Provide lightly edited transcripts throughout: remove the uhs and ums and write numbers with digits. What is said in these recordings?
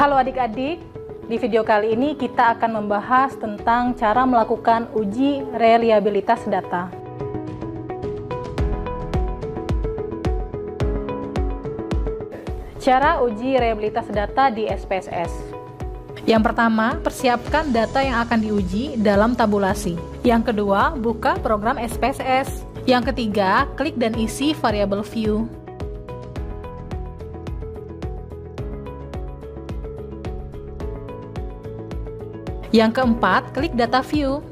Halo adik-adik, di video kali ini kita akan membahas tentang cara melakukan uji reliabilitas data. Cara uji reliabilitas data di SPSS. Yang pertama, persiapkan data yang akan diuji dalam tabulasi. Yang kedua, buka program SPSS. Yang ketiga, klik dan isi variabel view. Yang keempat, klik data view.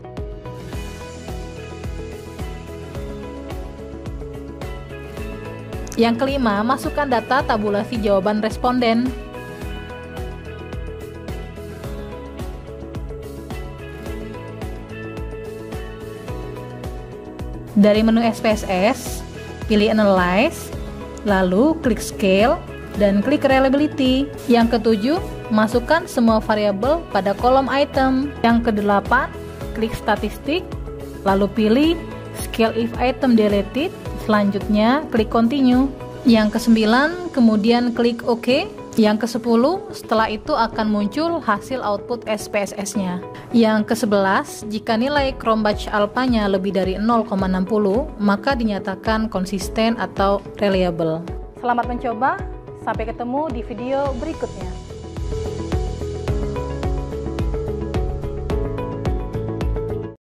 Yang kelima, masukkan data tabulasi jawaban responden. Dari menu SPSS, pilih Analyze, lalu klik Scale, dan klik Reliability. Yang ketujuh, masukkan semua variabel pada kolom item. Yang kedelapan, klik Statistik, lalu pilih Scale if item deleted. Selanjutnya, klik Continue. Yang kesembilan, kemudian klik OK. Yang ke-10, setelah itu akan muncul hasil output SPSS-nya. Yang ke-11, jika nilai Cronbach alpha-nya lebih dari 0,60, maka dinyatakan konsisten atau reliable. Selamat mencoba, sampai ketemu di video berikutnya.